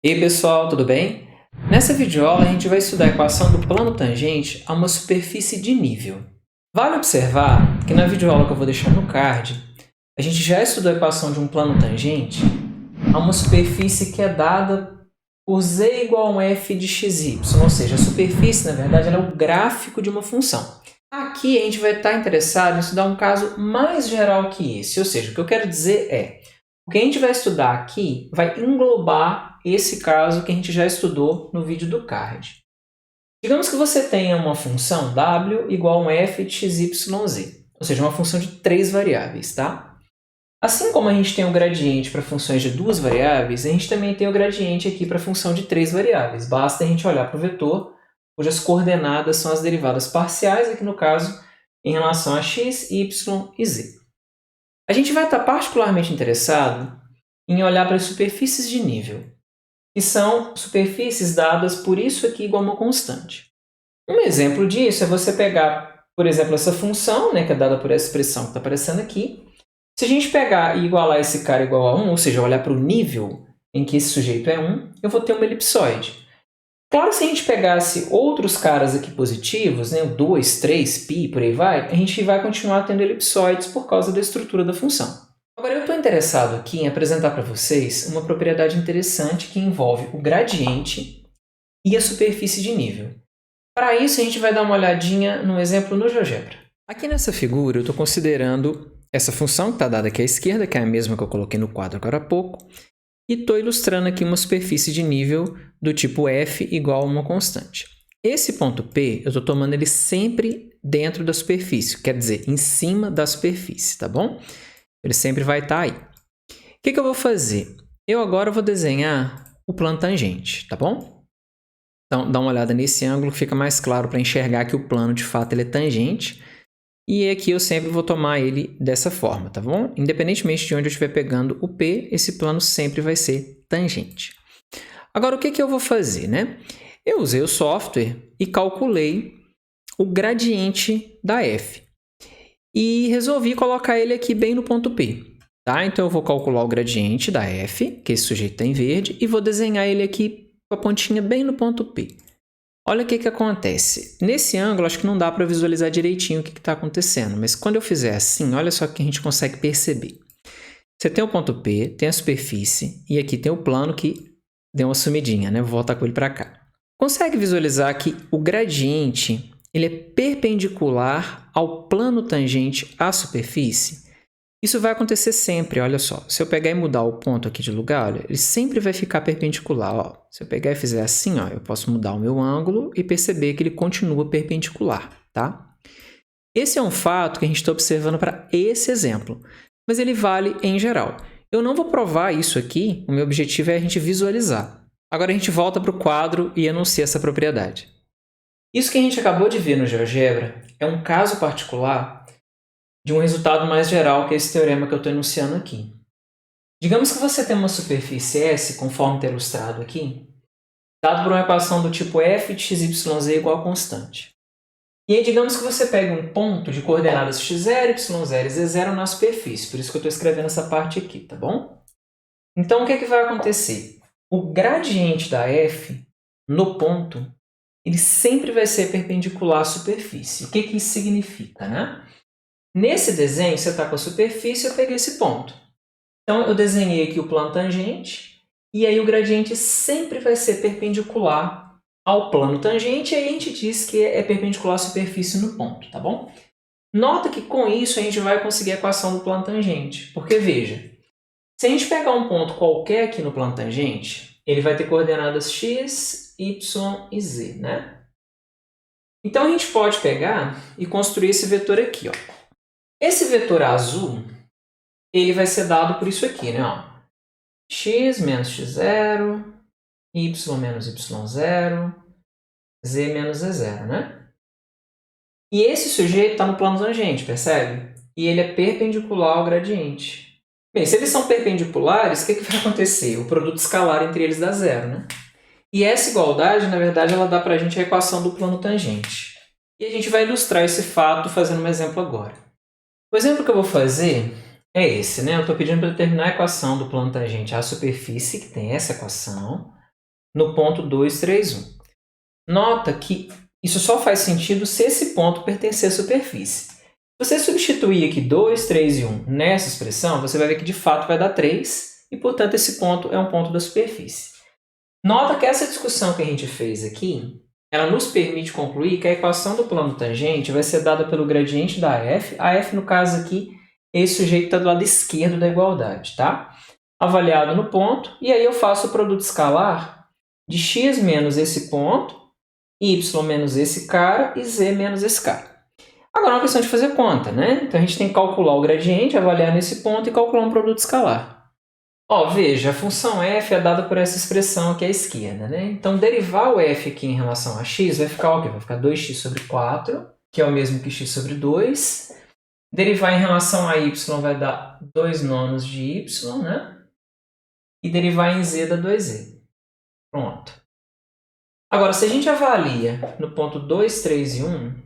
E aí pessoal, tudo bem? Nessa videoaula a gente vai estudar a equação do plano tangente a uma superfície de nível. Vale observar que na videoaula que eu vou deixar no card, a gente já estudou a equação de um plano tangente a uma superfície que é dada por z igual a um f de xy, ou seja, a superfície, na verdade, ela é o gráfico de uma função. Aqui a gente vai estar interessado em estudar um caso mais geral que esse, ou seja, o que eu quero dizer é o que a gente vai estudar aqui vai englobar esse caso que a gente já estudou no vídeo do card. Digamos que você tenha uma função w igual a um f de xyz, ou seja, uma função de 3 variáveis, tá? Assim como a gente tem o gradiente para funções de 2 variáveis, a gente também tem o gradiente aqui para função de 3 variáveis. Basta a gente olhar para o vetor, cujas coordenadas são as derivadas parciais, aqui no caso, em relação a x, y e z. A gente vai estar particularmente interessado em olhar para as superfícies de nível, que são superfícies dadas por isso aqui igual a uma constante. Um exemplo disso é você pegar, por exemplo, essa função, que é dada por essa expressão que está aparecendo aqui. Se a gente pegar e igualar esse cara igual a 1, ou seja, olhar para o nível em que esse sujeito é 1, eu vou ter uma elipsoide. Claro, se a gente pegasse outros caras aqui positivos, 2, 3, π, por aí vai, a gente vai continuar tendo elipsoides por causa da estrutura da função. Agora, eu estou interessado aqui em apresentar para vocês uma propriedade interessante que envolve o gradiente e a superfície de nível. Para isso, a gente vai dar uma olhadinha no exemplo no GeoGebra. Aqui nessa figura, eu estou considerando essa função que está dada aqui à esquerda, que é a mesma que eu coloquei no quadro agora há pouco, e estou ilustrando aqui uma superfície de nível do tipo f igual a uma constante. Esse ponto P, eu estou tomando ele sempre dentro da superfície, quer dizer, em cima da superfície, tá bom? Ele sempre vai estar aí. O que eu vou fazer? Eu agora vou desenhar o plano tangente, tá bom? Então, dá uma olhada nesse ângulo, fica mais claro para enxergar que o plano, de fato, ele é tangente. E aqui eu sempre vou tomar ele dessa forma, tá bom? Independentemente de onde eu estiver pegando o P, esse plano sempre vai ser tangente. Agora, o que eu vou fazer, né? Eu usei o software e calculei o gradiente da F. E resolvi colocar ele aqui bem no ponto P. Tá? Então, eu vou calcular o gradiente da F, que esse sujeito está em verde, e vou desenhar ele aqui com a pontinha bem no ponto P. Olha o que acontece. Nesse ângulo, acho que não dá para visualizar direitinho o que está acontecendo, mas quando eu fizer assim, olha só o que a gente consegue perceber. Você tem o ponto P, tem a superfície, e aqui tem o plano que deu uma sumidinha, né? Vou voltar com ele para cá. Consegue visualizar que o gradiente ele é perpendicular ao plano tangente à superfície? Isso vai acontecer sempre, olha só. Se eu pegar e mudar o ponto aqui de lugar, olha, ele sempre vai ficar perpendicular. Ó. Se eu pegar e fizer assim, ó, eu posso mudar o meu ângulo e perceber que ele continua perpendicular, tá? Esse é um fato que a gente está observando para esse exemplo, mas ele vale em geral. Eu não vou provar isso aqui, o meu objetivo é a gente visualizar. Agora a gente volta para o quadro e enuncia essa propriedade. Isso que a gente acabou de ver no GeoGebra é um caso particular de um resultado mais geral, que é esse teorema que eu estou enunciando aqui. Digamos que você tem uma superfície S, conforme está ilustrado aqui, dado por uma equação do tipo f de xyz igual a constante. E aí, digamos que você pega um ponto de coordenadas x0, y0 e z0 na superfície, por isso que eu estou escrevendo essa parte aqui, tá bom? Então, o que vai acontecer? O gradiente da f no ponto, ele sempre vai ser perpendicular à superfície. O que isso significa, né? Nesse desenho, você está com a superfície, eu peguei esse ponto. Então, eu desenhei aqui o plano tangente, e aí o gradiente sempre vai ser perpendicular ao plano tangente, e aí a gente diz que é perpendicular à superfície no ponto, tá bom? Nota que com isso a gente vai conseguir a equação do plano tangente, porque veja, se a gente pegar um ponto qualquer aqui no plano tangente, ele vai ter coordenadas x, y e z, né? Então, a gente pode pegar e construir esse vetor aqui, ó. Esse vetor azul, ele vai ser dado por isso aqui, né? Ó. X menos x0, y menos y0, z menos z0, né? E esse sujeito está no plano tangente, percebe? E ele é perpendicular ao gradiente. Bem, se eles são perpendiculares, o que vai acontecer? O produto escalar entre eles dá zero, né? E essa igualdade, na verdade, ela dá para a gente a equação do plano tangente. E a gente vai ilustrar esse fato fazendo um exemplo agora. O exemplo que eu vou fazer é esse, né? Eu estou pedindo para determinar a equação do plano tangente à superfície, que tem essa equação, no ponto 2, 3, 1. Nota que isso só faz sentido se esse ponto pertencer à superfície. Se você substituir aqui 2, 3 e 1 nessa expressão, você vai ver que de fato vai dar 3, e portanto esse ponto é um ponto da superfície. Nota que essa discussão que a gente fez aqui, ela nos permite concluir que a equação do plano tangente vai ser dada pelo gradiente da f. A f, no caso aqui, é esse sujeito que está do lado esquerdo da igualdade, tá? Avaliado no ponto, e aí eu faço o produto escalar de x menos esse ponto, y menos esse cara e z menos esse cara. Agora é uma questão de fazer conta, né? Então a gente tem que calcular o gradiente, avaliar nesse ponto e calcular um produto escalar. Ó, veja, a função f é dada por essa expressão aqui à esquerda, né? Então derivar o f aqui em relação a x vai ficar o quê? Vai ficar 2x sobre 4, que é o mesmo que x sobre 2. Derivar em relação a y vai dar 2 nonos de y, né? E derivar em z dá 2z. Pronto. Agora, se a gente avalia no ponto 2, 3 e 1,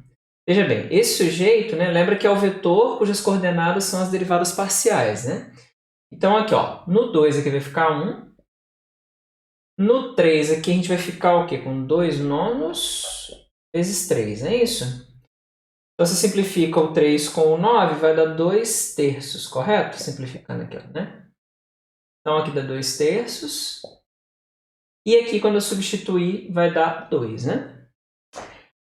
veja bem, esse sujeito, né, lembra que é o vetor cujas coordenadas são as derivadas parciais, né? Então, aqui, ó, no 2 aqui vai ficar 1. No 3 aqui a gente vai ficar o quê? Com 2 nonos vezes 3, não é isso? Então, você simplifica o 3 com o 9, vai dar 2 terços, correto? Simplificando aqui, né? Então, aqui dá 2 terços. E aqui, quando eu substituir, vai dar 2, né?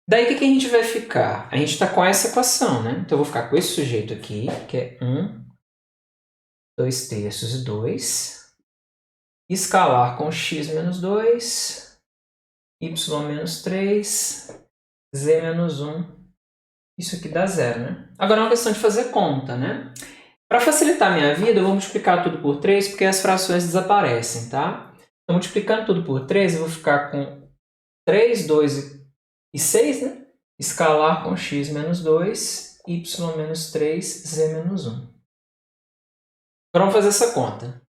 Daí, o que a gente vai ficar? A gente está com essa equação, né? Então, eu vou ficar com esse sujeito aqui, que é 1, 2 terços e 2. Escalar com x menos 2, y menos 3, z menos 1. Isso aqui dá 0, né? Agora é uma questão de fazer conta, né? Para facilitar a minha vida, eu vou multiplicar tudo por 3, porque as frações desaparecem, tá? Então, multiplicando tudo por 3, eu vou ficar com 3, 2 e 6, né? Escalar com x menos 2, y menos 3, z menos 1. Agora vamos fazer essa conta.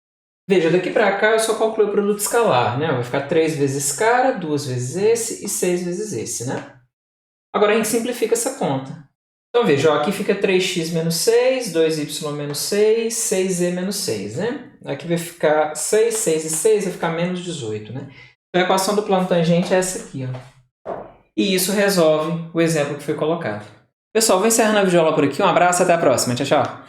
Veja, daqui para cá eu só calculei o produto escalar, né? Vai ficar 3 vezes esse cara, 2 vezes esse e 6 vezes esse, né? Agora a gente simplifica essa conta. Então veja, ó, aqui fica 3x menos 6, 2y menos 6, 6z menos 6, né? Aqui vai ficar 6, 6 e 6, vai ficar menos 18, né? Então a equação do plano tangente é essa aqui, ó. E isso resolve o exemplo que foi colocado. Pessoal, vou encerrando a videoaula por aqui. Um abraço, até a próxima. Tchau, tchau.